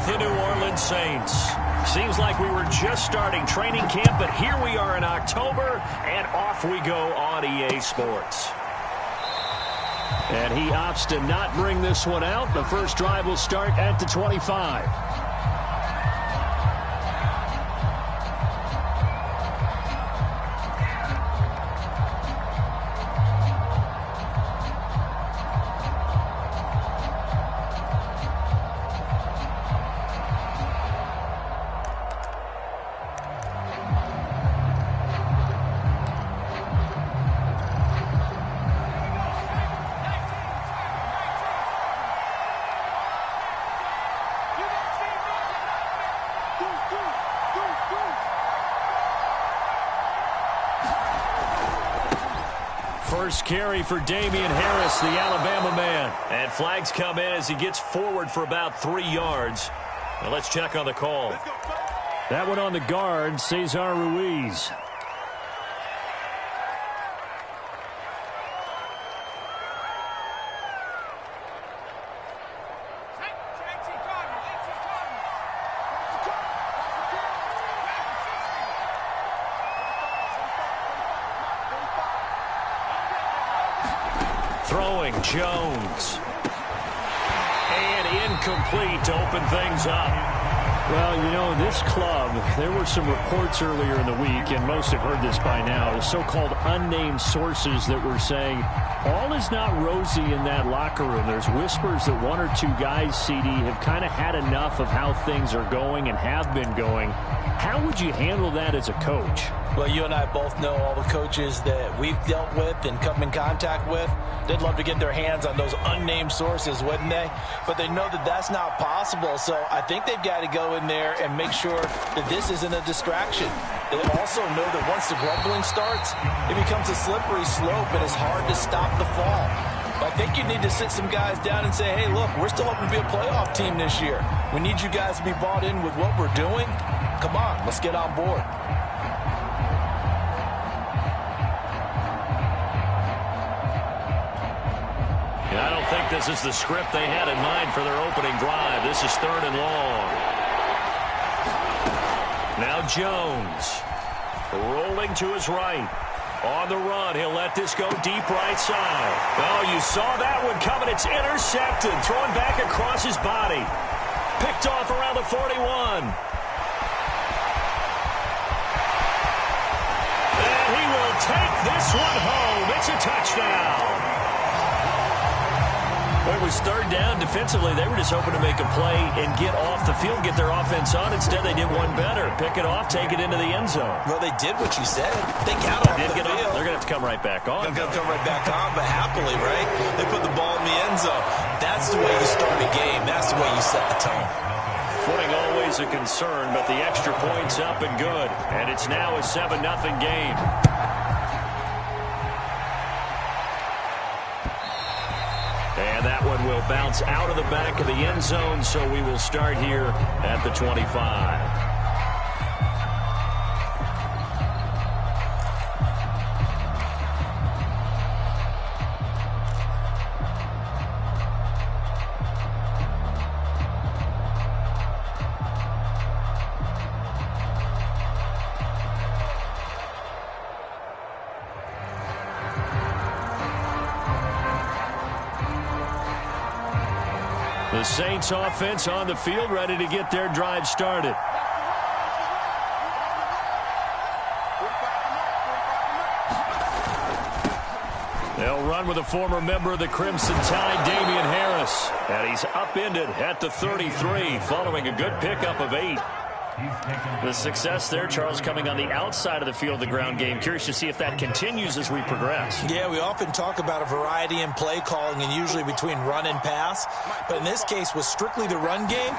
with the New Orleans Saints. Seems like we were just starting training camp, but here we are in October, and off we go on EA Sports. And he opts to not bring this one out. The first drive will start at the 25. First carry for Damian Harris, the Alabama man. And flags come in as he gets forward for about 3 yards. Now let's check on the call. That one on the guard, Cesar Ruiz. Throwing Jones. And incomplete to open things up. Well, you know, this club, there were some reports earlier in the week, and most have heard this by now, the so-called unnamed sources that were saying all is not rosy in that locker room. There's whispers that 1 or 2 guys, CD, have kind of had enough of how things are going and have been going. How would you handle that as a coach? Well, you and I both know all the coaches that we've dealt with and come in contact with. They'd love to get their hands on those unnamed sources, wouldn't they? But they know that that's not possible, so I think they've got to go in there and make sure that this isn't a distraction. They also know that once the grumbling starts, it becomes a slippery slope and it's hard to stop the fall. I think you need to sit some guys down and say, hey, look, we're still hoping to be a playoff team this year. We need you guys to be bought in with what we're doing. Come on, let's get on board. I don't think this is the script they had in mind for their opening drive. This is 3rd and long. Now Jones rolling to his right. On the run, he'll let this go deep right side. Oh, you saw that one coming. It's intercepted. Throwing back across his body. Picked off around the 41. And he will take this one home. It's a touchdown. When it was 3rd down defensively, they were just hoping to make a play and get off the field, get their offense on. Instead, they did one better. Pick it off, take it into the end zone. Well, they did what you said. They got off the field. They're going to have to come right back on. They're going to come right back on, but happily, right? They put the ball in the end zone. That's the way you start a game. That's the way you set the tone. Footing always a concern, but the extra point's up and good. And it's now a 7-0 game. And that one will bounce out of the back of the end zone, so we will start here at the 25. The Saints offense on the field, ready to get their drive started. They'll run with a former member of the Crimson Tide, Damian Harris. And he's upended at the 33 following a good pickup of 8. The success there, Charles, coming on the outside of the field, the ground game. Curious to see if that continues as we progress. Yeah, we often talk about a variety in play calling and usually between run and pass. But in this case, with strictly the run game,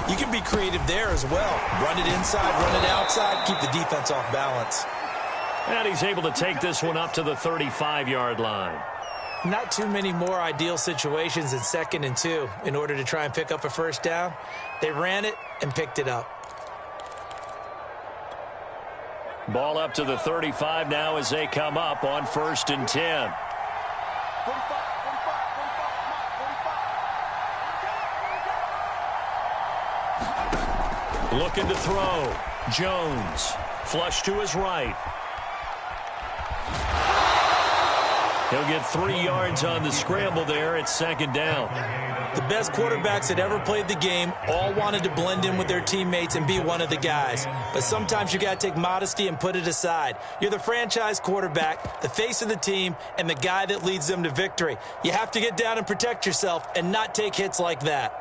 you can be creative there as well. Run it inside, run it outside, keep the defense off balance. And he's able to take this one up to the 35-yard line. Not too many more ideal situations in 2nd and 2 in order to try and pick up a first down. They ran it and picked it up. Ball up to the 35 now as they come up on 1st and 10. Looking to throw. Jones. Flush to his right. He'll get 3 yards on the scramble there. It's second down. The best quarterbacks that ever played the game all wanted to blend in with their teammates and be one of the guys. But sometimes you got to take modesty and put it aside. You're the franchise quarterback, the face of the team, and the guy that leads them to victory. You have to get down and protect yourself and not take hits like that.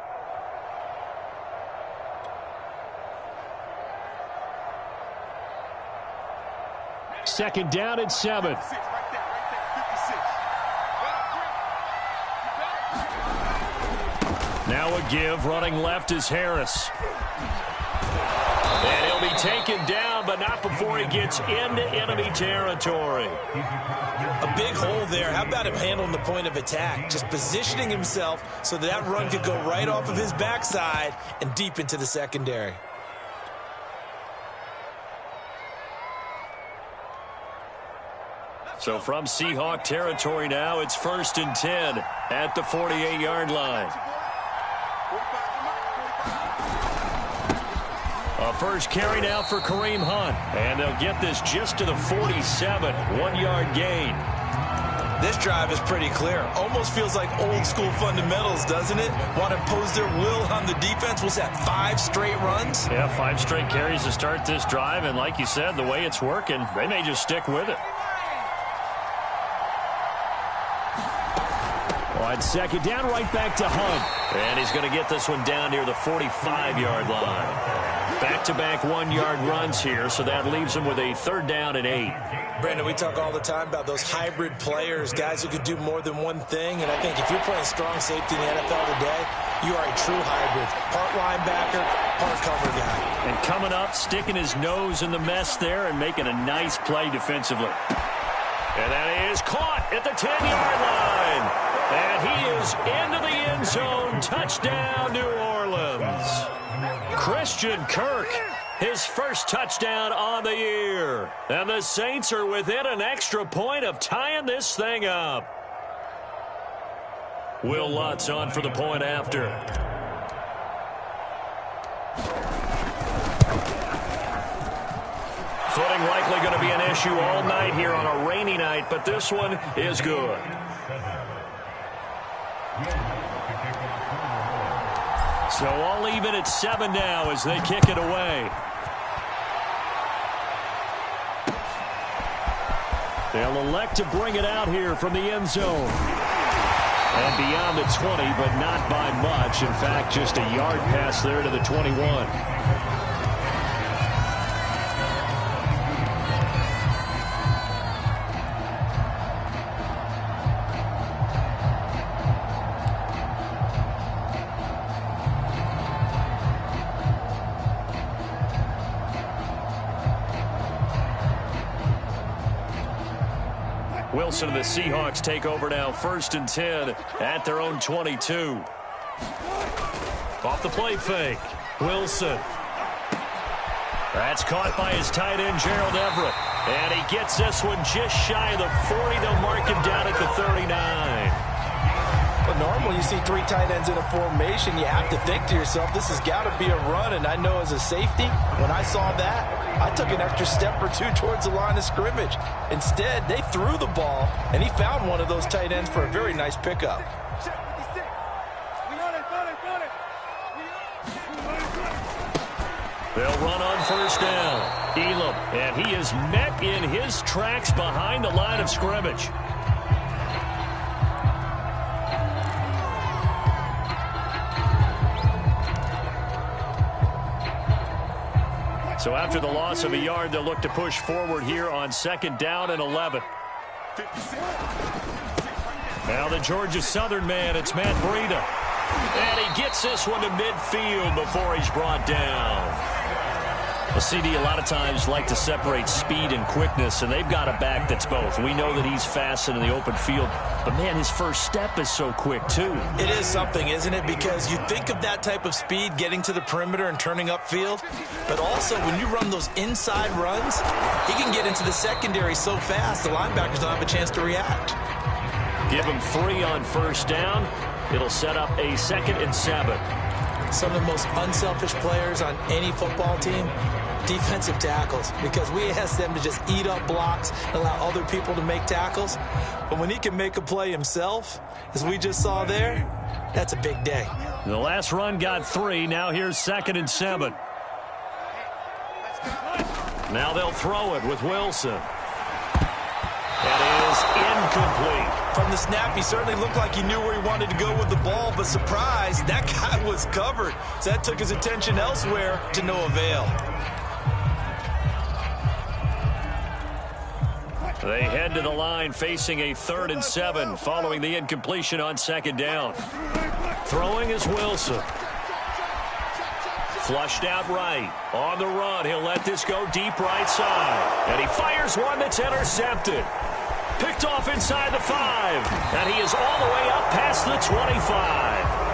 Second down and 7. Now a give. Running left is Harris. And he'll be taken down, but not before he gets into enemy territory. A big hole there. How about him handling the point of attack? Just positioning himself so that run could go right off of his backside and deep into the secondary. So from Seahawk territory now, it's 1st and 10 at the 48-yard line. A first carry now for Kareem Hunt. And they'll get this just to the 47. 1-yard gain. This drive is pretty clear. Almost feels like old school fundamentals, doesn't it? Want to impose their will on the defense. Was that 5 straight runs? Yeah, 5 straight carries to start this drive. And like you said, the way it's working, they may just stick with it. On second down, right back to Hunt. And he's going to get this one down near the 45-yard line. Back-to-back 1-yard runs here, so that leaves him with a 3rd down and 8. Brandon, we talk all the time about those hybrid players, guys who could do more than one thing. And I think if you're playing strong safety in the NFL today, you are a true hybrid. Part linebacker, part cover guy. And coming up, sticking his nose in the mess there and making a nice play defensively. And that is caught at the 10-yard line. And he is into the end zone. Touchdown, New Orleans. Christian Kirk, his first touchdown on the year. And the Saints are within an extra point of tying this thing up. Will Lutz on for the point after. Footing likely going to be an issue all night here on a rainy night, but this one is good. So all even at 7 now as they kick it away. They'll elect to bring it out here from the end zone. And beyond the 20, but not by much. In fact, just a yard pass there to the 21. Wilson and the Seahawks take over now, 1st and 10 at their own 22. Off the play fake. Wilson. That's caught by his tight end, Gerald Everett. And he gets this one just shy of the 40. They'll mark him down at the 39. But normally you see 3 tight ends in a formation. You have to think to yourself, this has got to be a run. And I know as a safety, when I saw that, I took an extra step or 2 towards the line of scrimmage. Instead, they threw the ball, and he found one of those tight ends for a very nice pickup. They'll run on 1st down. Elam, and he is met in his tracks behind the line of scrimmage. So after the loss of a yard, they'll look to push forward here on 2nd down and 11. Now the Georgia Southern man, it's Matt Breida. And he gets this one to midfield before he's brought down. Well, CD, a lot of times like to separate speed and quickness, and they've got a back that's both. We know that he's fast in the open field, but, man, his first step is so quick, too. It is something, isn't it? Because you think of that type of speed getting to the perimeter and turning upfield, but also when you run those inside runs, he can get into the secondary so fast the linebackers don't have a chance to react. Give him 3 on 1st down. It'll set up a 2nd and 7. some of the most unselfish players on any football team, defensive tackles, because we ask them to just eat up blocks and allow other people to make tackles. But when he can make a play himself, as we just saw there, that's a big day. The last run got 3. Now here's 2nd and 7. Now they'll throw it with Wilson. That is incomplete. From the snap, he certainly looked like he knew where he wanted to go with the ball, but surprise, that guy was covered. So that took his attention elsewhere to no avail. They head to the line facing a 3rd and 7 following the incompletion on 2nd down. Throwing is Wilson. Flushed out right. On the run, he'll let this go deep right side. And he fires one that's intercepted. Picked off inside the 5. And he is all the way up past the 25.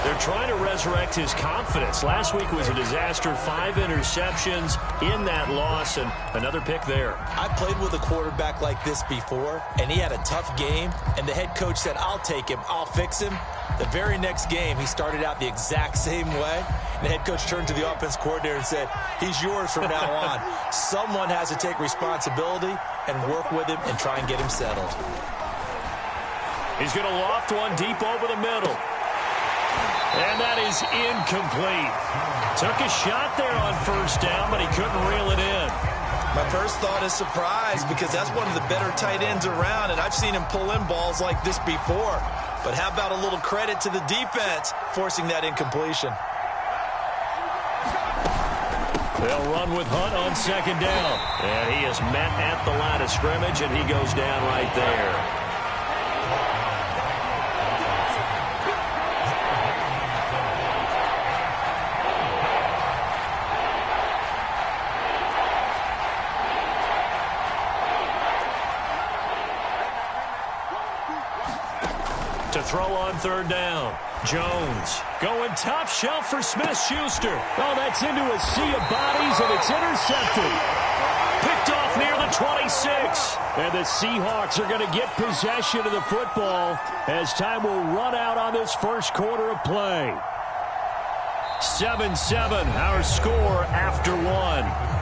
They're trying to resurrect his confidence. Last week was a disaster. 5 interceptions in that loss, and another pick there. I played with a quarterback like this before, and he had a tough game, and the head coach said, I'll take him, I'll fix him. The very next game, he started out the exact same way. And the head coach turned to the offense coordinator and said, he's yours from now on. Someone has to take responsibility and work with him and try and get him settled. He's going to loft one deep over the middle. And that is incomplete. Took a shot there on 1st down, but he couldn't reel it in. My first thought is surprise, because that's one of the better tight ends around, and I've seen him pull in balls like this before. But how about a little credit to the defense forcing that incompletion? They'll run with Hunt on 2nd down. And he is met at the line of scrimmage, and he goes down right there. To throw on 3rd down. Jones going top shelf for Smith-Schuster. Oh, that's into a sea of bodies, and it's intercepted. Picked off near the 26. And the Seahawks are going to get possession of the football as time will run out on this first quarter of play. 7-7, our score after 1.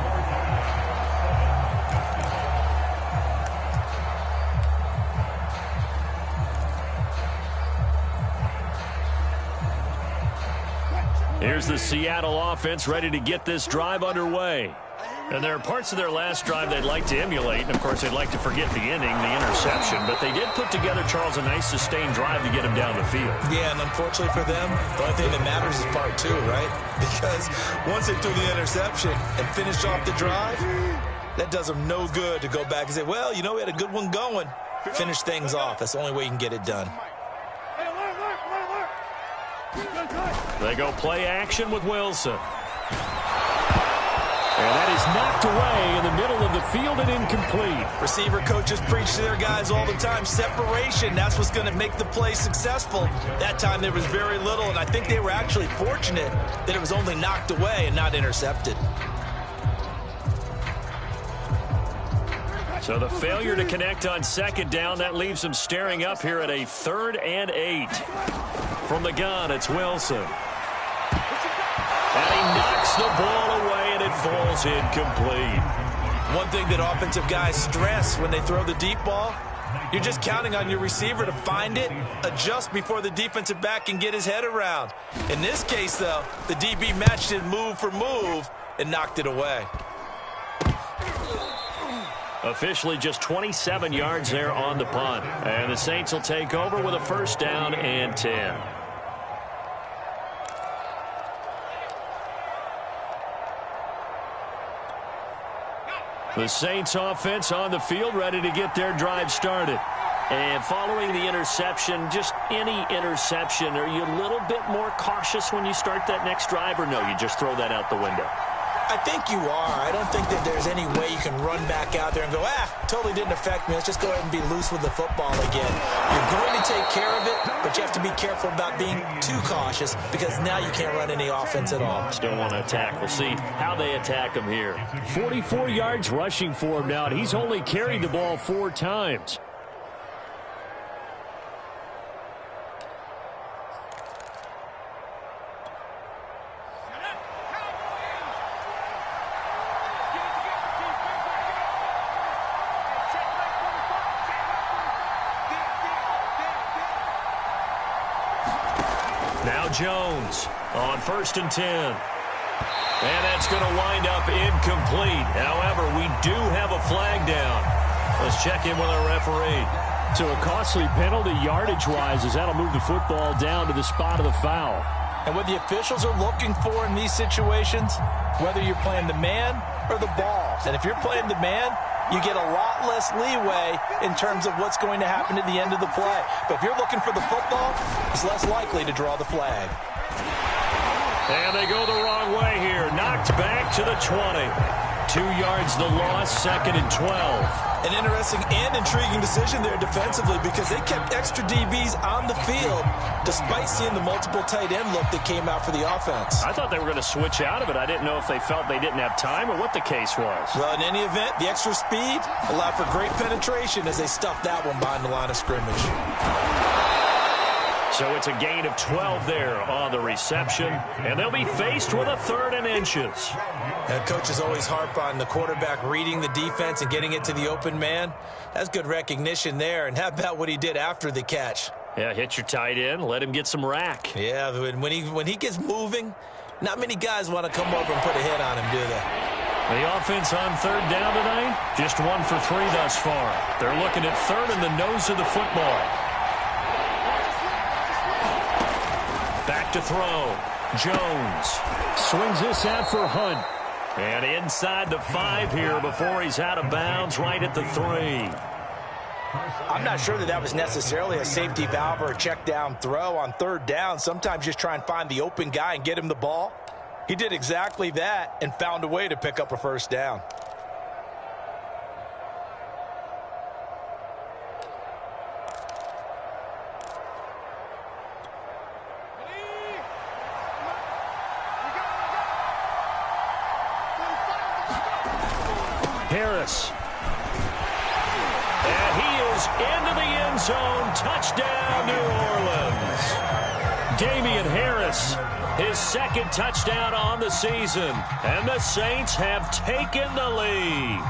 Here's the Seattle offense ready to get this drive underway. And there are parts of their last drive they'd like to emulate. And, of course, they'd like to forget the ending, the interception. But they did put together, Charles, a nice sustained drive to get him down the field. Yeah, and unfortunately for them, the only thing that matters is part 2, right? Because once they threw the interception and finished off the drive, that does them no good to go back and say, well, you know, we had a good one going. Finish things off. That's the only way you can get it done. They go play action with Wilson. And that is knocked away in the middle of the field and incomplete. Receiver coaches preach to their guys all the time. Separation, that's what's going to make the play successful. That time there was very little, and I think they were actually fortunate that it was only knocked away and not intercepted. So the failure to connect on 2nd down, that leaves them staring up here at a 3rd and 8. From the gun, it's Wilson. And he knocks the ball away, and it falls incomplete. One thing that offensive guys stress when they throw the deep ball, you're just counting on your receiver to find it, adjust before the defensive back can get his head around. In this case, though, the DB matched it move for move and knocked it away. Officially just 27 yards there on the punt. And the Saints will take over with a 1st down and 10. The Saints offense on the field ready to get their drive started. And following the interception, just any interception, are you a little bit more cautious when you start that next drive, or no, you just throw that out the window? I think you are. I don't think that there's any way you can run back out there and go, totally didn't affect me. Let's just go ahead and be loose with the football again. You're going to take care of it, but you have to be careful about being too cautious because now you can't run any offense at all. Still want to attack. We'll see how they attack him here. 44 yards rushing for him now, and he's only carried the ball 4 times. Jones on 1st and 10. And that's going to wind up incomplete. However, we do have a flag down. Let's check in with our referee. So a costly penalty yardage-wise as that'll move the football down to the spot of the foul. And what the officials are looking for in these situations, whether you're playing the man or the ball. And if you're playing the man, you get a lot less leeway in terms of what's going to happen at the end of the play. But if you're looking for the football, it's less likely to draw the flag. And they go the wrong way here. Knocked back to the 20. 2 yards the loss, 2nd and 12. An interesting and intriguing decision there defensively because they kept extra DBs on the field despite seeing the multiple tight end look that came out for the offense. I thought they were going to switch out of it. I didn't know if they felt they didn't have time or what the case was. Well, in any event, the extra speed allowed for great penetration as they stuffed that one behind the line of scrimmage. So it's a gain of 12 there on the reception, and they'll be faced with a 3rd and inches. And coaches always harp on the quarterback reading the defense and getting it to the open man. That's good recognition there. And how about what he did after the catch? Yeah, hit your tight end, let him get some rack. Yeah, when he gets moving, not many guys want to come over and put a hit on him, do they? The offense on 3rd down tonight, just 1 for 3 thus far. They're looking at 3rd in the nose of the football. Back to throw. Jones swings this out for Hunt. And inside the 5 here before he's out of bounds right at the 3. I'm not sure that was necessarily a safety valve or a check down throw on 3rd down. Sometimes just try and find the open guy and get him the ball. He did exactly that and found a way to pick up a 1st down. Harris. And he is into the end zone. Touchdown, New Orleans. Damian Harris, his 2nd touchdown on the season. And the Saints have taken the lead.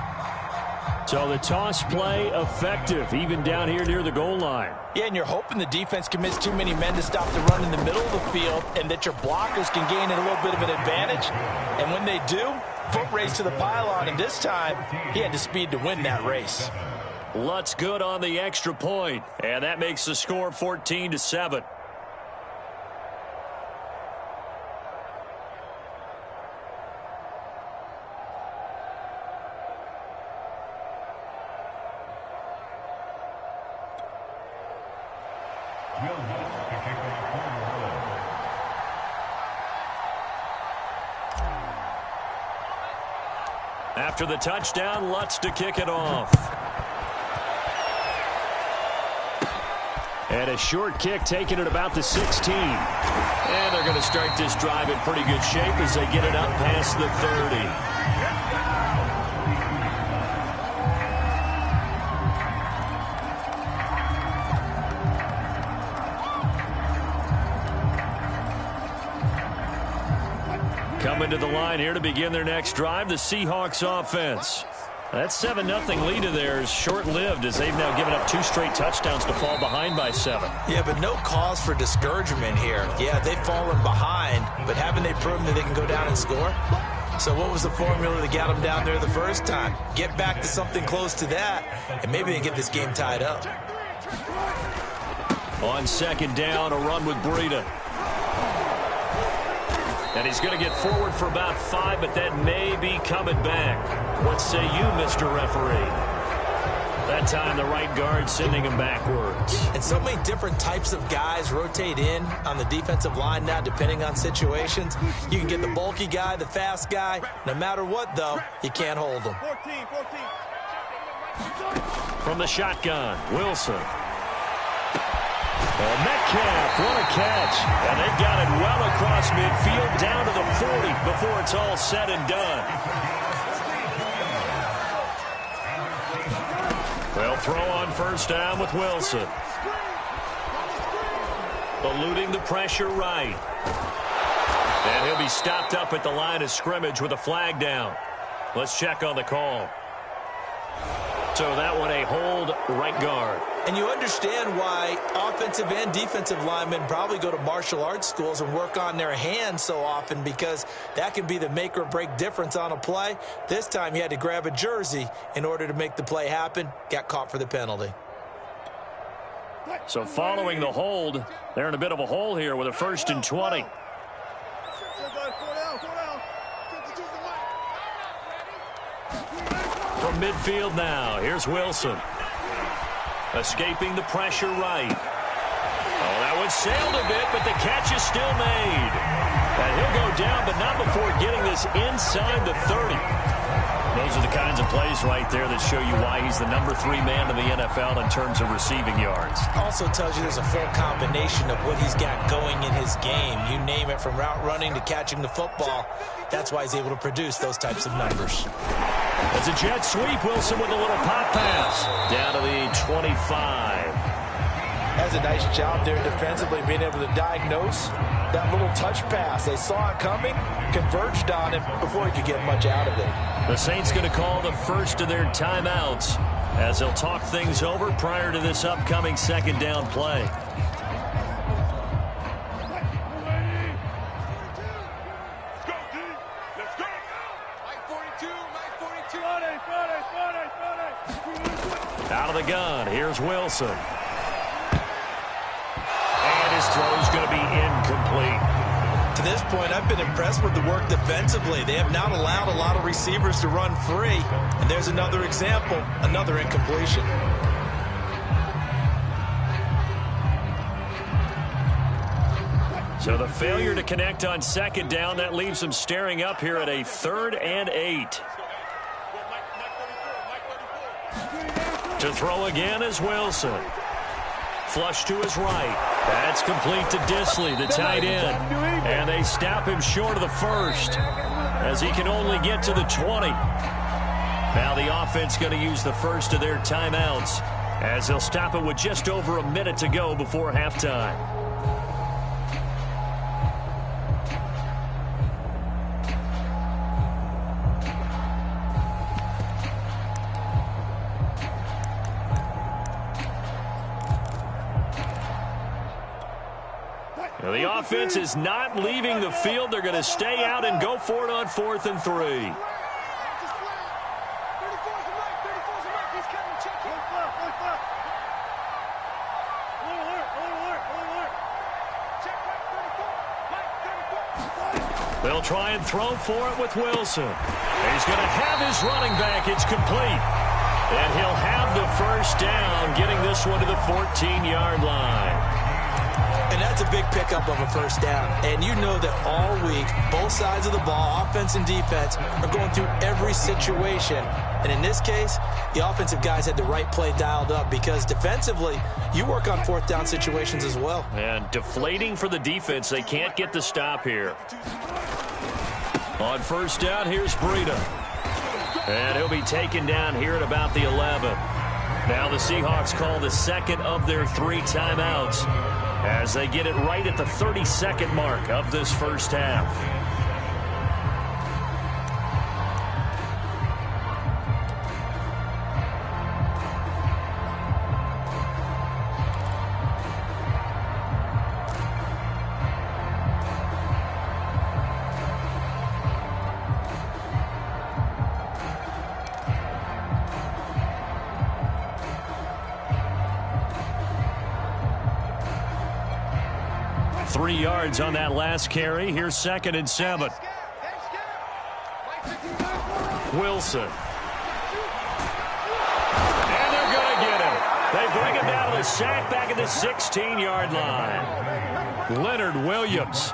So the toss play effective, even down here near the goal line. Yeah, and you're hoping the defense commits too many men to stop the run in the middle of the field and that your blockers can gain a little bit of an advantage. And when they do, foot race to the pylon, and this time he had the speed to win that race. Lutz good on the extra point, and that makes the score 14-7. After the touchdown, Lutz to kick it off. And a short kick taken at about the 16. And they're going to start this drive in pretty good shape as they get it up past the 30. Coming to the line here to begin their next drive, the Seahawks offense. That 7-0 lead of theirs short-lived as they've now given up 2 straight touchdowns to fall behind by 7. Yeah, but no cause for discouragement here. Yeah, they've fallen behind, but haven't they proven that they can go down and score? So what was the formula that got them down there the first time? Get back to something close to that, and maybe they get this game tied up. On 2nd down, a run with Breida. And he's going to get forward for about 5, but that may be coming back. What say you, Mr. Referee? That time, the right guard sending him backwards. And so many different types of guys rotate in on the defensive line now, depending on situations. You can get the bulky guy, the fast guy. No matter what, though, you can't hold them. 14. From the shotgun, Wilson. Metcalf, what a catch. And they've got it well across midfield down to the 40 before it's all said and done. They'll throw on 1st down with Wilson. Eluding the pressure right. And he'll be stopped up at the line of scrimmage with a flag down. Let's check on the call. So that one a hold right guard. And you understand why offensive and defensive linemen probably go to martial arts schools and work on their hands so often, because that can be the make or break difference on a play. This time he had to grab a jersey in order to make the play happen. Got caught for the penalty. So following the hold, they're in a bit of a hole here with a 1st and 20. From midfield now, here's Wilson. Escaping the pressure right. Oh, that one sailed a bit, but the catch is still made. And he'll go down, but not before getting this inside the 30. Those are the kinds of plays right there that show you why he's the number 3 man in the NFL in terms of receiving yards. Also tells you there's a full combination of what he's got going in his game. You name it, from route running to catching the football. That's why he's able to produce those types of numbers. It's a jet sweep. Wilson with a little pop pass. Down to the 25. Has a nice job there defensively, being able to diagnose that little touch pass. They saw it coming, converged on it before he could get much out of it. The Saints going to call the first of their timeouts as they'll talk things over prior to this upcoming 2nd down play. Out of the gun, here's Wilson. And his throw's going to be incomplete. To this point, I've been impressed with the work defensively. They have not allowed a lot of receivers to run free. And there's another example, another incompletion. So the failure to connect on 2nd down, that leaves them staring up here at a 3rd and 8. To throw again is Wilson. Flush to his right. That's complete to Disley, the tight end. And they stop him short of the 1st as he can only get to the 20. Now the offense going to use the first of their timeouts as they'll stop it with just over a minute to go before halftime. The offense is not leaving the field. They're going to stay out and go for it on 4th and 3. They'll try and throw for it with Wilson. He's going to have his running back. It's complete. And he'll have the 1st down, getting this one to the 14-yard line. And that's a big pickup of a 1st down. And you know that all week, both sides of the ball, offense and defense, are going through every situation. And in this case, the offensive guys had the right play dialed up, because defensively, you work on 4th down situations as well. And deflating for the defense. They can't get the stop here. On 1st down, here's Breida. And he'll be taken down here at about the 11. Now the Seahawks call the 2nd of their 3 timeouts as they get it right at the 32nd mark of this 1st half. Three yards on that last carry. Here's 2nd and 7. Wilson. And they're going to get him. They bring him down to the sack back at the 16-yard line. Leonard Williams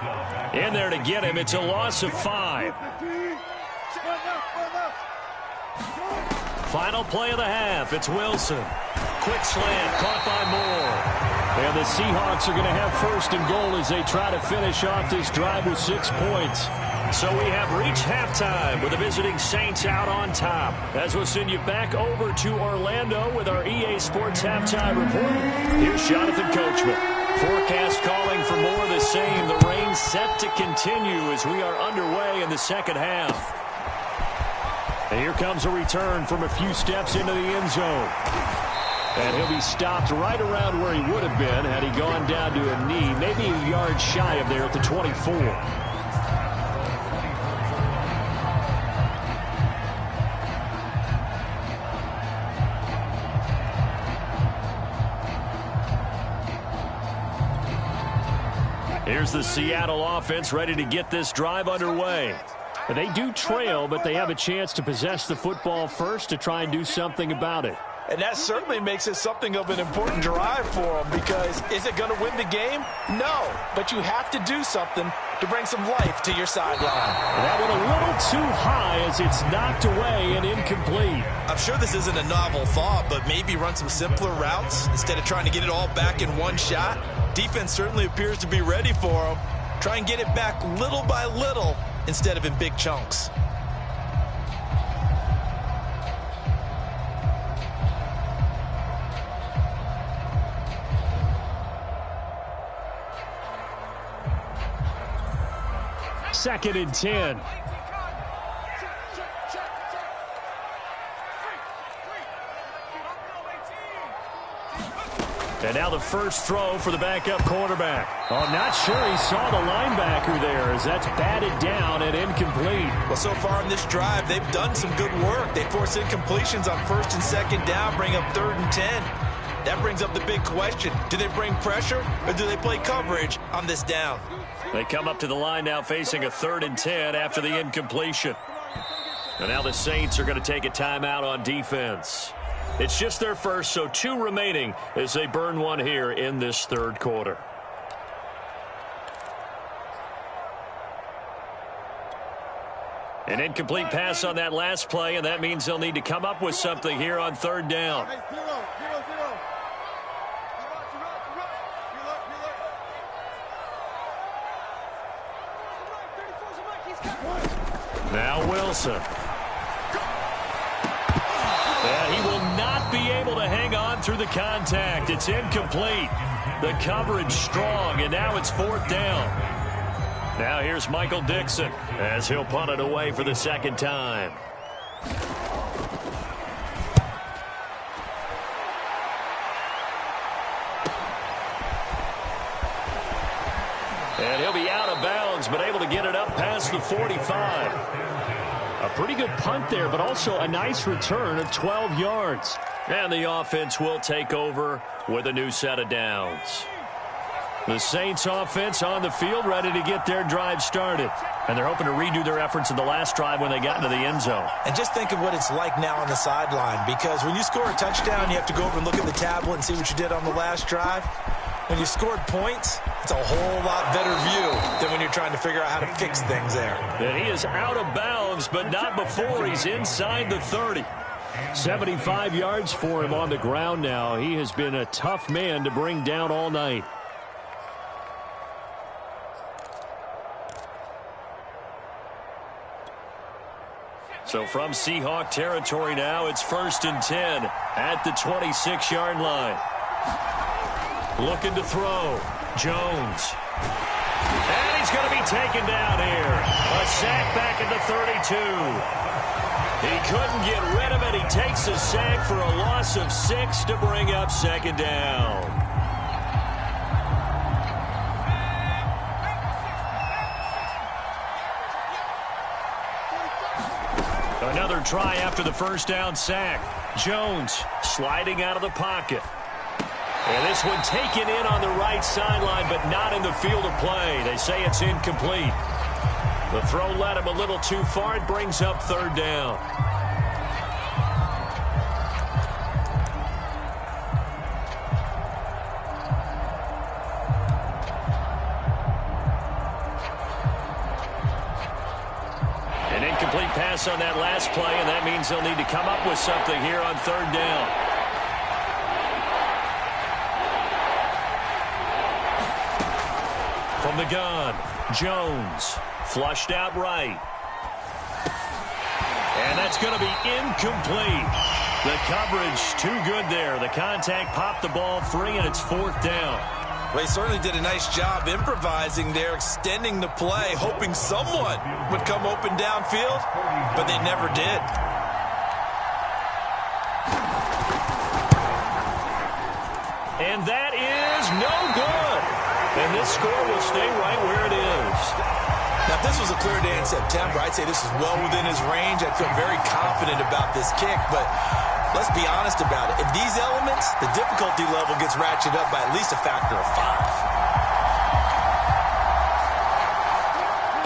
in there to get him. It's a loss of 5. Final play of the half. It's Wilson. Quick slant caught by Moore. And the Seahawks are going to have 1st and goal as they try to finish off this drive with 6 points. So we have reached halftime with the visiting Saints out on top. As we'll send you back over to Orlando with our EA Sports Halftime Report. Here's Jonathan Coachman. Forecast calling for more of the same. The rain set to continue as we are underway in the 2nd half. And here comes a return from a few steps into the end zone. And he'll be stopped right around where he would have been had he gone down to a knee, maybe a yard shy of there at the 24. Here's the Seattle offense ready to get this drive underway. They do trail, but they have a chance to possess the football first to try and do something about it. And that certainly makes it something of an important drive for them, because is it going to win the game? No, but you have to do something to bring some life to your sideline. That one a little too high as it's knocked away and incomplete. I'm sure this isn't a novel thought, but maybe run some simpler routes instead of trying to get it all back in one shot. Defense certainly appears to be ready for them. Try and get it back little by little instead of in big chunks. Second and 10. And now the first throw for the backup quarterback. Oh, not sure he saw the linebacker there as that's batted down and incomplete. Well, so far in this drive, they've done some good work. They force incompletions on first and second down, bring up 3rd and 10. That brings up the big question. Do they bring pressure or do they play coverage on this down? They come up to the line now facing a 3rd and 10 after the incompletion. And now the Saints are going to take a timeout on defense. It's just their first, so 2 remaining as they burn one here in this 3rd quarter. An incomplete pass on that last play, and that means they'll need to come up with something here on 3rd down. Now Wilson. And he will not be able to hang on through the contact. It's incomplete. The coverage strong, and now it's 4th down. Now here's Michael Dixon as he'll punt it away for the 2nd time. And he'll be out of bounds, but able to get it up past the 45. A pretty good punt there, but also a nice return of 12 yards. And the offense will take over with a new set of downs. The Saints offense on the field ready to get their drive started. And they're hoping to redo their efforts in the last drive when they got into the end zone. And just think of what it's like now on the sideline, because when you score a touchdown, you have to go over and look at the tablet and see what you did on the last drive. When you scored points, it's a whole lot better view than when you're trying to figure out how to fix things there. And he is out of bounds, but not before he's inside the 30. 75 yards for him on the ground now. He has been a tough man to bring down all night. So from Seahawk territory now, it's 1st and 10 at the 26-yard line. Looking to throw. Jones. And he's going to be taken down here. A sack back at the 32. He couldn't get rid of it. He takes a sack for a loss of 6 to bring up 2nd down. Another try after the 1st down sack. Jones sliding out of the pocket. And this one taken in on the right sideline, but not in the field of play. They say it's incomplete. The throw led him a little too far. It brings up 3rd down. An incomplete pass on that last play, and that means they'll need to come up with something here on 3rd down. From the gun, Jones, flushed out right. And that's going to be incomplete. The coverage too good there. The contact popped the ball free, and it's 4th down. Well, he certainly did a nice job improvising there, extending the play, hoping someone would come open downfield, but they never did. And that is no good. And this score will stay right where it is. Now, if this was a clear day in September, I'd say this is well within his range. I feel very confident about this kick, but let's be honest about it. In these elements, the difficulty level gets ratcheted up by at least a factor of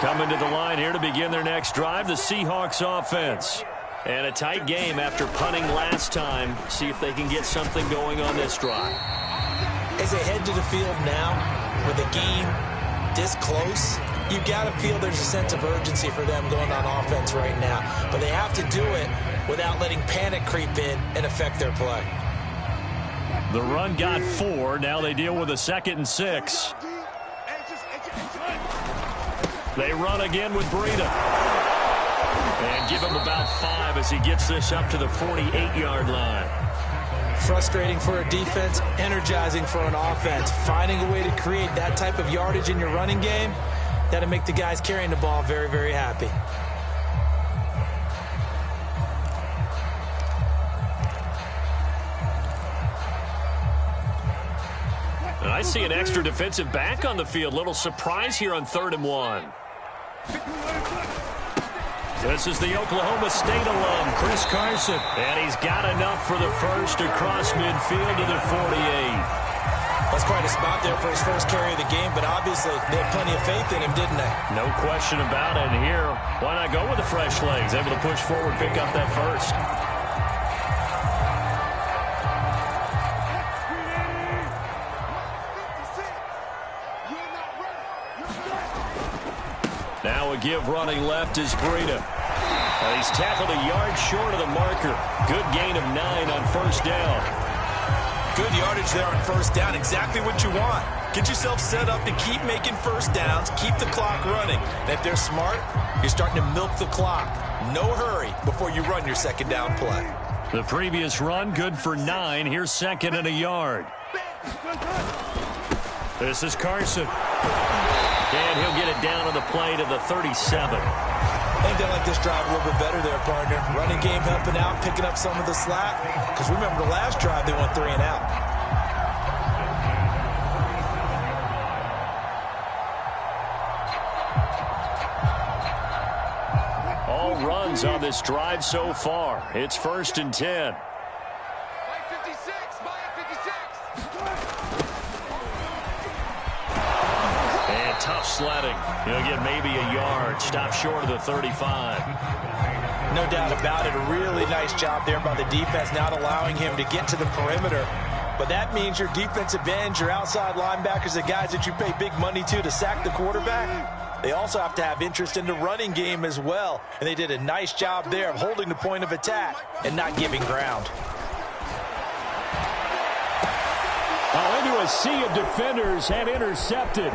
5. Coming to the line here to begin their next drive, the Seahawks offense. And a tight game after punting last time. See if they can get something going on this drive. As they head to the field now, with the game this close, you've got to feel there's a sense of urgency for them going on offense right now. But they have to do it without letting panic creep in and affect their play. The run got 4. Now they deal with a 2nd and 6. They run again with Breida. And give him about 5 as he gets this up to the 48-yard line. Frustrating for a defense, energizing for an offense. Finding a way to create that type of yardage in your running game, that'll make the guys carrying the ball very, very happy. And I see an extra defensive back on the field. Little surprise here on 3rd and 1. This is the Oklahoma State alum, Chris Carson. And he's got enough for the first across midfield to the 48. That's quite a spot there for his first carry of the game, but obviously they had plenty of faith in him, didn't they? No question about it. And here, why not go with the fresh legs? Able to push forward, pick up that first. Now a give running left is Breida. He's tackled a yard short of the marker. Good gain of 9 on first down. Good yardage there on first down. Exactly what you want. Get yourself set up to keep making first downs, keep the clock running. And if they're smart, you're starting to milk the clock. No hurry before you run your second down play. The previous run, good for 9. Here's 2nd and a yard. This is Carson. And he'll get it down on the play to the 37. I think they like this drive a little bit better there, partner. Running game helping out, picking up some of the slack. Because remember the last drive, they went 3 and out. All runs on this drive so far. It's 1st and 10. Tough sledding. He'll get maybe a yard. Stop short of the 35. No doubt about it. A really nice job there by the defense, not allowing him to get to the perimeter. But that means your defensive ends, your outside linebackers, the guys that you pay big money to sack the quarterback, they also have to have interest in the running game as well. And they did a nice job there of holding the point of attack and not giving ground. Now into a sea of defenders and intercepted.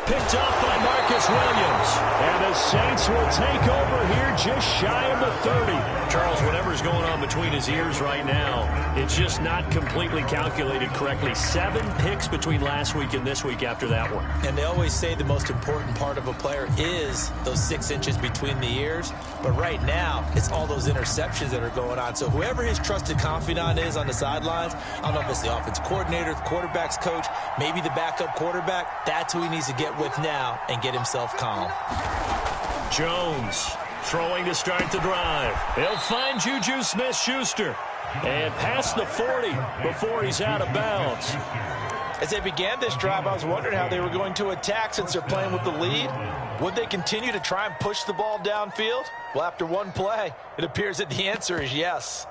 Picked off by Marcus Williams. And the Saints will take over here just shy of the 30. Charles, whatever's going on between his ears right now, it's just not completely calculated correctly. 7 picks between last week and this week after that one. And they always say the most important part of a player is those 6 inches between the ears. But right now, it's all those interceptions that are going on. So whoever his trusted confidant is on the sidelines, I don't know if it's the offense coordinator, the quarterback's coach, maybe the backup quarterback, that's who he needs to get with now and get himself calm. Jones throwing to start the drive. He'll find Juju Smith-Schuster and past the 40 before he's out of bounds. As they began this drive, I was wondering how they were going to attack since they're playing with the lead. Would they continue to try and push the ball downfield? Well, after one play, it appears that the answer is yes.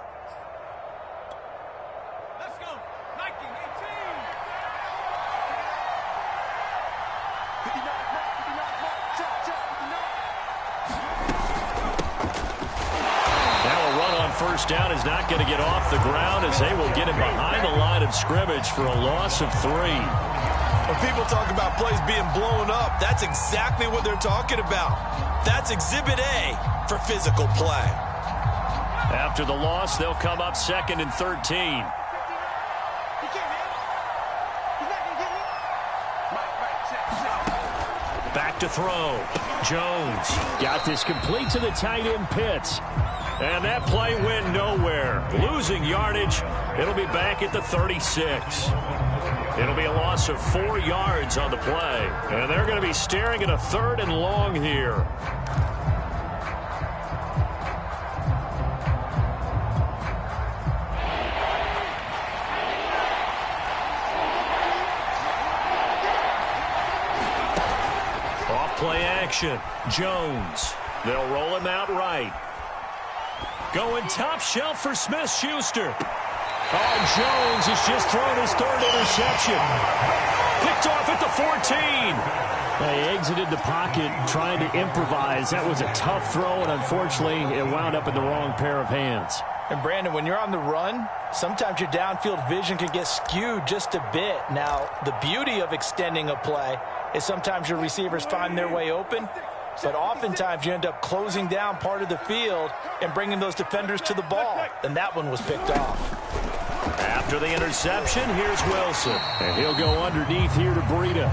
First down is not going to get off the ground as they will get him behind the line of scrimmage for a loss of 3. When people talk about plays being blown up, that's exactly what they're talking about. That's Exhibit A for physical play. After the loss, they'll come up 2nd and 13. Back to throw. Jones got this complete to the tight end Pitts. And that play went nowhere. Losing yardage. It'll be back at the 36. It'll be a loss of 4 yards on the play. And they're going to be staring at a 3rd and long here. Off-play action. Jones. They'll roll him out right. Going top shelf for Smith-Schuster. Oh, Jones has just thrown his 3rd interception. Picked off at the 14. He exited the pocket trying to improvise. That was a tough throw, and unfortunately, it wound up in the wrong pair of hands. And, Brandon, when you're on the run, sometimes your downfield vision can get skewed just a bit. Now, the beauty of extending a play is sometimes your receivers find their way open, but oftentimes you end up closing down part of the field and bringing those defenders to the ball, and that one was picked off. After the interception, here's Wilson. And he'll go underneath here to Breida.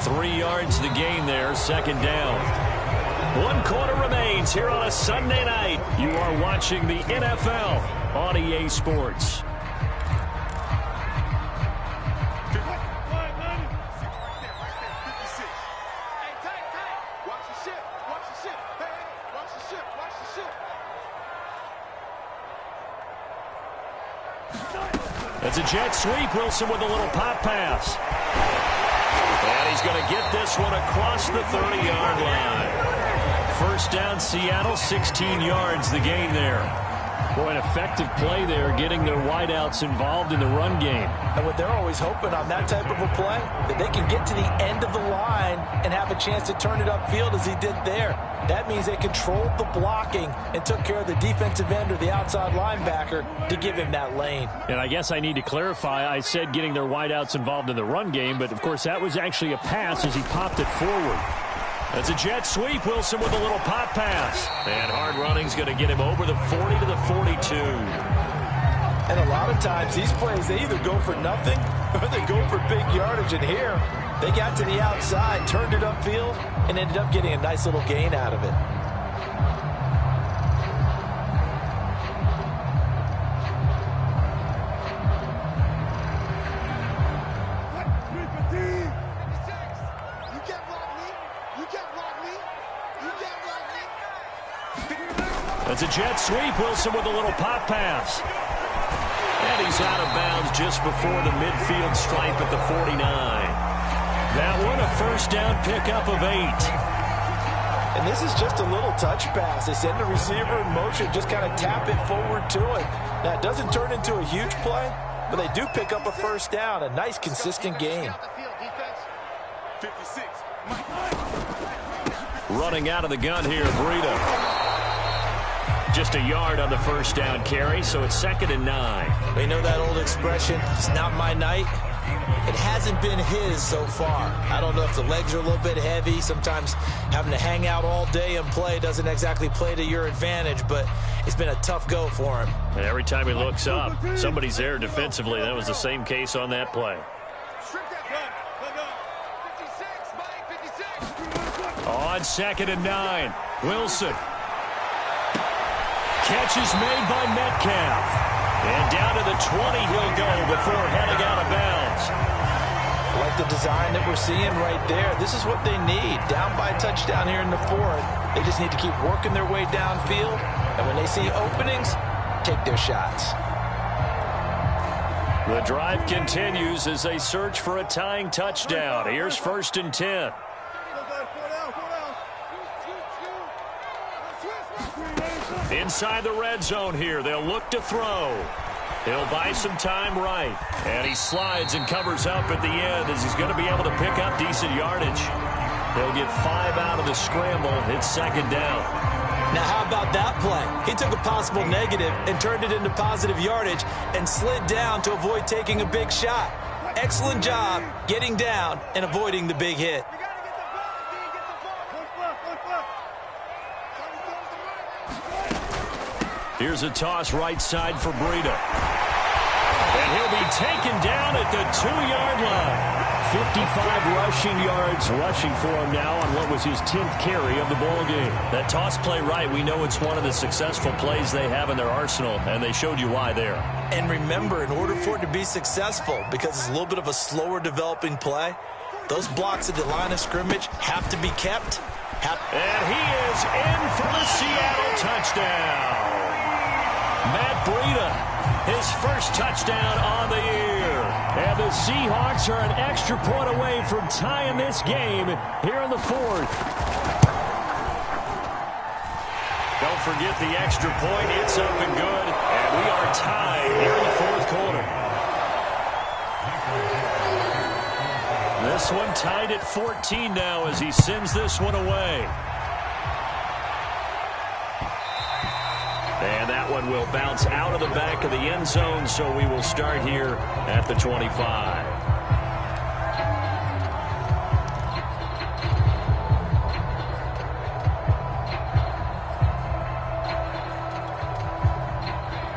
3 yards to the gain there, 2nd down. 1 quarter remains here on a Sunday night. You are watching the NFL on EA Sports. It's a jet sweep. Wilson with a little pop pass. And he's going to get this one across the 30-yard line. 1st down, Seattle, 16 yards the gain there. Boy, an effective play there, getting their wideouts involved in the run game. And what they're always hoping on that type of a play, that they can get to the end of the line and have a chance to turn it upfield as he did there. That means they controlled the blocking and took care of the defensive end or the outside linebacker to give him that lane. And I guess I need to clarify, I said getting their wideouts involved in the run game, but of course that was actually a pass as he popped it forward. That's a jet sweep. Wilson with a little pop pass. And hard running's going to get him over the 40 to the 42. And a lot of times these plays, they either go for nothing or they go for big yardage. And here, they got to the outside, turned it upfield, and ended up getting a nice little gain out of it. That's a jet sweep. Wilson with a little pop pass. And he's out of bounds just before the midfield stripe at the 49. That one, a 1st down pickup of 8. And this is just a little touch pass. They send the receiver in motion, just kind of tap it forward to him. Now, it doesn't turn into a huge play, but they do pick up a 1st down. A nice, consistent gain. Running out of the gun here, Breida. Just a yard on the 1st down carry, so it's 2nd and 9. We know that old expression, it's not my night. It hasn't been his so far. I don't know if the legs are a little bit heavy. Sometimes having to hang out all day and play doesn't exactly play to your advantage, but it's been a tough go for him. And every time he looks up, somebody's there defensively. That was the same case on that play. On 2nd and 9, Wilson. Catch is made by Metcalf. And down to the 20 he'll go before heading out of bounds. Like the design that we're seeing right there. This is what they need. Down by a touchdown here in the 4th. They just need to keep working their way downfield. And when they see openings, take their shots. The drive continues as they search for a tying touchdown. Here's 1st and 10. Inside the red zone here. They'll look to throw. He'll buy some time right. And he slides and covers up at the end as he's going to be able to pick up decent yardage. They'll get 5 out of the scramble. It's 2nd down. Now, how about that play? He took a possible negative and turned it into positive yardage and slid down to avoid taking a big shot. Excellent job getting down and avoiding the big hit. Here's a toss right side for Breida. And he'll be taken down at the 2-yard line. 55 rushing yards rushing for him now on what was his 10th carry of the ball game. That toss play right, we know it's one of the successful plays they have in their arsenal, and they showed you why there. And remember, in order for it to be successful, because it's a little bit of a slower developing play, those blocks at the line of scrimmage have to be kept. And he is in for the Seattle touchdown. Matt Breida, his first touchdown on the year. And the Seahawks are an extra point away from tying this game here in the fourth. Don't forget the extra point. It's up and good. And we are tied here in the fourth quarter. This one tied at 14 now as he sends this one away. And that one will bounce out of the back of the end zone, so we will start here at the 25.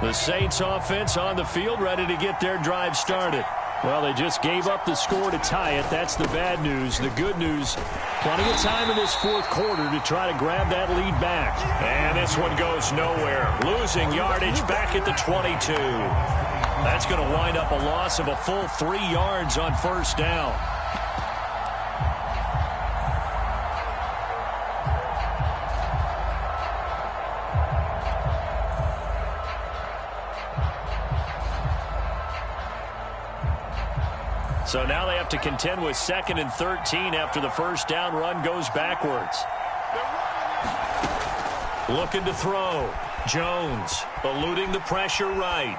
The Saints offense on the field, ready to get their drive started. Well, they just gave up the score to tie it. That's the bad news. The good news, plenty of time in this fourth quarter to try to grab that lead back. And this one goes nowhere. Losing yardage back at the 22. That's going to wind up a loss of a full 3 yards on first down. So now they have to contend with 2nd and 13 after the first down run goes backwards. Looking to throw. Jones eluding the pressure right.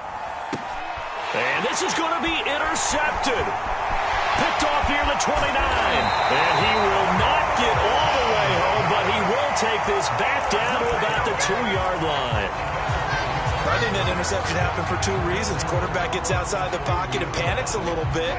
And this is going to be intercepted. Picked off near the 29. And he will not get all the way home, but he will take this back down to about the 2-yard line. I think that interception happened for 2 reasons. Quarterback gets outside the pocket and panics a little bit,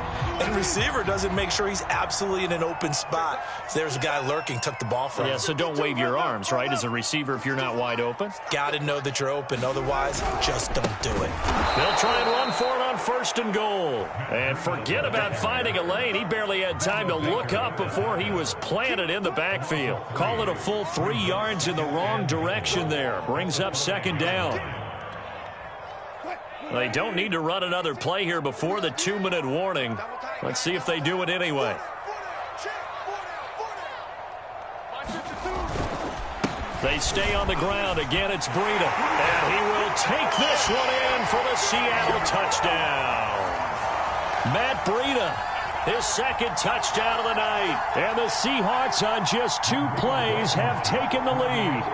and receiver doesn't make sure he's absolutely in an open spot. So there's a guy lurking, took the ball from him. Yeah, so don't wave your arms, right, as a receiver if you're not wide open. Got to know that you're open. Otherwise, just don't do it. They'll try and run for it on 1st and goal. And forget about finding a lane. He barely had time to look up before he was planted in the backfield. Call it a full 3 yards in the wrong direction there. Brings up 2nd down. They don't need to run another play here before the 2-minute warning. Let's see if they do it anyway. They stay on the ground. Again, it's Breida. And he will take this one in for the Seattle touchdown. Matt Breida, his 2nd touchdown of the night. And the Seahawks on just 2 plays have taken the lead.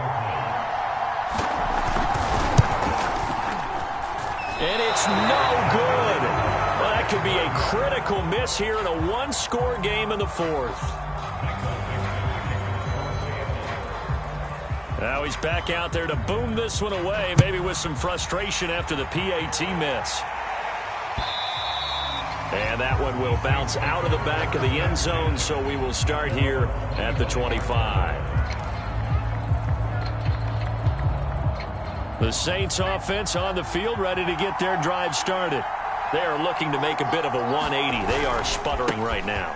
And it's no good. Well, that could be a critical miss here in a 1-score game in the fourth. Now he's back out there to boom this one away, maybe with some frustration after the PAT miss. And that one will bounce out of the back of the end zone, so we will start here at the 25. The Saints offense on the field, ready to get their drive started. They are looking to make a bit of a 180. They are sputtering right now.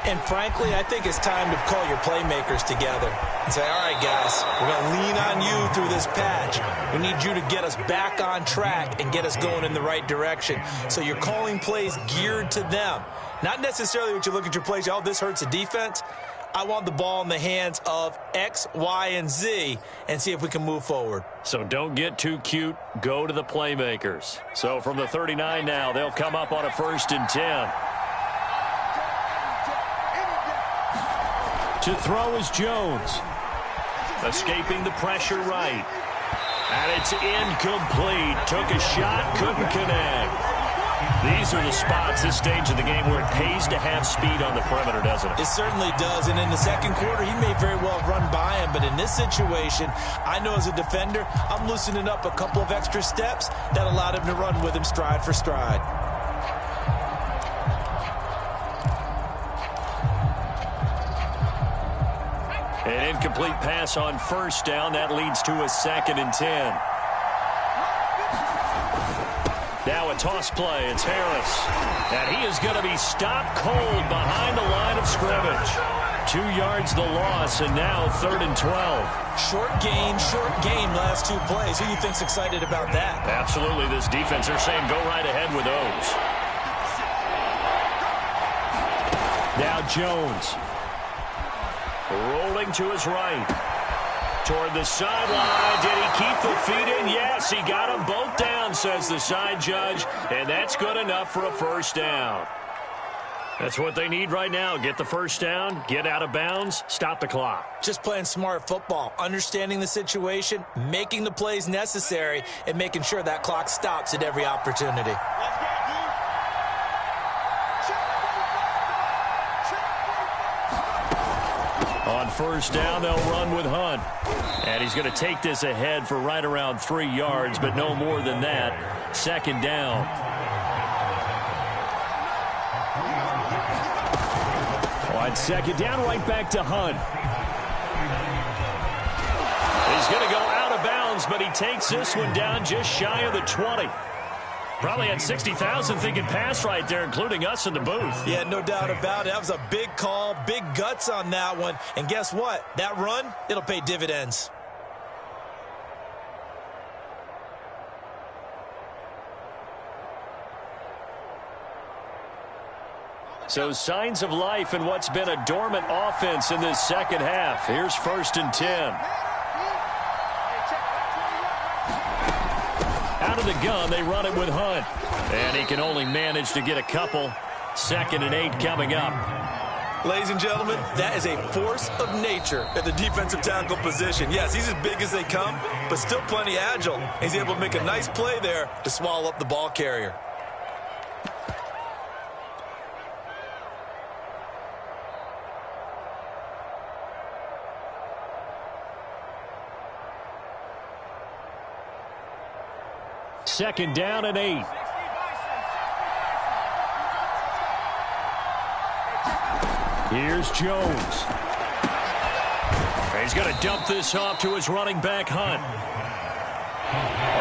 And frankly, I think it's time to call your playmakers together and say, all right, guys, we're going to lean on you through this patch. We need you to get us back on track and get us going in the right direction. So you're calling plays geared to them. Not necessarily what you look at your plays, oh, this hurts the defense. I want the ball in the hands of X, Y, and Z and see if we can move forward. So don't get too cute. Go to the playmakers. So from the 39 now, they'll come up on a 1st and 10. To throw is Jones. Escaping the pressure right. And it's incomplete. Took a shot, couldn't connect. These are the spots, this stage of the game, where it pays to have speed on the perimeter, doesn't it? It certainly does. And in the 2nd quarter, he may very well have run by him. But in this situation, I know as a defender, I'm loosening up a couple of extra steps that allowed him to run with him stride for stride. An incomplete pass on 1st down. That leads to a 2nd and 10. Now a toss play. It's Harris. And he is going to be stopped cold behind the line of scrimmage. 2 yards the loss, and now 3rd and 12. Short gain last 2 plays. Who do you think's excited about that? Absolutely. This defense, they're saying go right ahead with those. Now Jones. Rolling to his right. Toward the sideline. Did he keep the feet in? Yes, he got them both down, says the side judge. And that's good enough for a first down. That's what they need right now. Get the first down, get out of bounds, stop the clock. Just playing smart football, understanding the situation, making the plays necessary, and making sure that clock stops at every opportunity. On first down, they'll run with Hunt. And he's going to take this ahead for right around 3 yards, but no more than that. 2nd down. On 2nd down, right back to Hunt. He's going to go out of bounds, but he takes this one down just shy of the 20. Probably had 60,000 thinking pass right there, including us in the booth. Yeah, no doubt about it. That was a big call, big guts on that one. And guess what? That run, it'll pay dividends. So signs of life in what's been a dormant offense in this second half. Here's 1st and 10. Out of the gun, they run it with Hunt. And he can only manage to get a couple. 2nd and 8 coming up. Ladies and gentlemen, that is a force of nature at the defensive tackle position. Yes, he's as big as they come, but still plenty agile. He's able to make a nice play there to swallow up the ball carrier. Second down and 8. Here's Jones. He's going to dump this off to his running back, Hunt.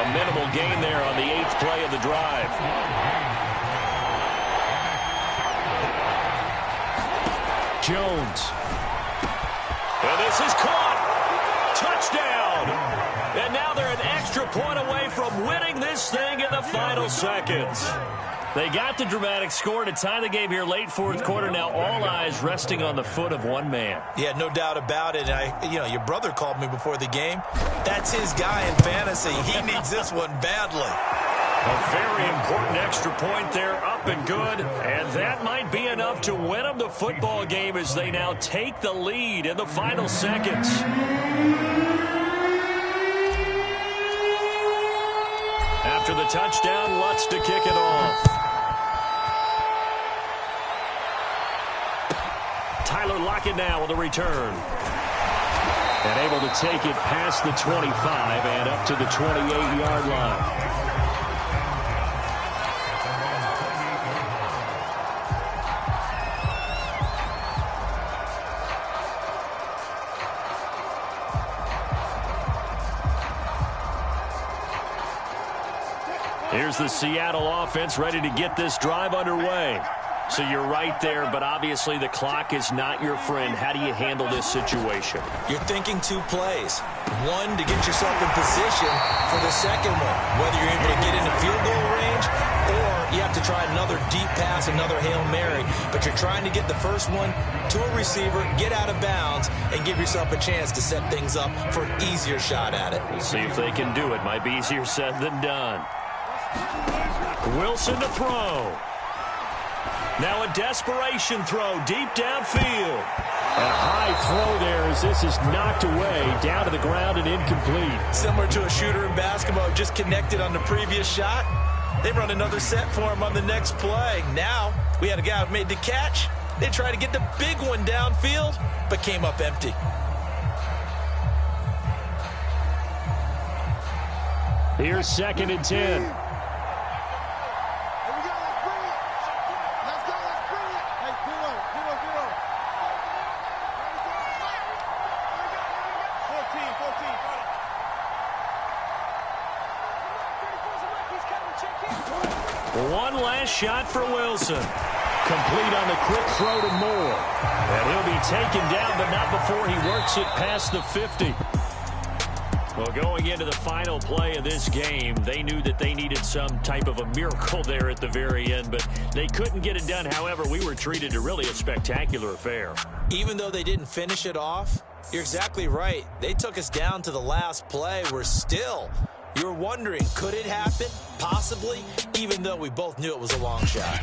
A minimal gain there on the 8th play of the drive. Jones. And this is caught. Touchdown. And now they're an extra point away from winning this thing in the final seconds. They got the dramatic score to tie the game here late 4th quarter. Now all eyes resting on the foot of one man. Yeah, no doubt about it. Your brother called me before the game. That's his guy in fantasy. He needs this one badly. A very important extra point there, up and good. And that might be enough to win them the football game as they now take the lead in the final seconds. After the touchdown, Lutz to kick it off. Tyler Lockett now with a return. And able to take it past the 25 and up to the 28-yard line. Here's the Seattle offense ready to get this drive underway. So you're right there, but obviously the clock is not your friend. How do you handle this situation? You're thinking 2 plays. One, to get yourself in position for the second one, whether you're able to get into field goal range or you have to try another deep pass, another Hail Mary. But you're trying to get the first one to a receiver, get out of bounds, and give yourself a chance to set things up for an easier shot at it. We'll see if they can do it. Might be easier said than done. Wilson to throw. Now a desperation throw deep downfield. A high throw there as this is knocked away, down to the ground and incomplete. Similar to a shooter in basketball, just connected on the previous shot. They run another set for him on the next play. Now we had a guy who made the catch. They tried to get the big one downfield, but came up empty. Here's 2nd and 10. One last shot for Wilson. Complete on the quick throw to Moore. And he'll be taken down, but not before he works it past the 50. Well, going into the final play of this game, they knew that they needed some type of a miracle there at the very end, but they couldn't get it done. However, we were treated to really a spectacular affair. Even though they didn't finish it off, you're exactly right. They took us down to the last play. You were wondering, could it happen? Possibly, even though we both knew it was a long shot.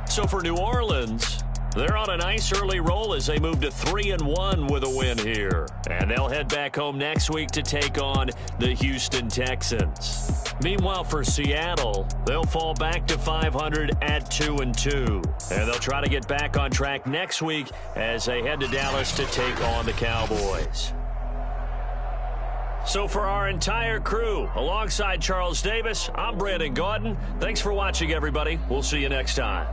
So for New Orleans, they're on a nice early roll as they move to 3-1 with a win here. And they'll head back home next week to take on the Houston Texans. Meanwhile, for Seattle, they'll fall back to 500 at 2-2. And they'll try to get back on track next week as they head to Dallas to take on the Cowboys. So for our entire crew, alongside Charles Davis, I'm Brandon Gaudin. Thanks for watching, everybody. We'll see you next time.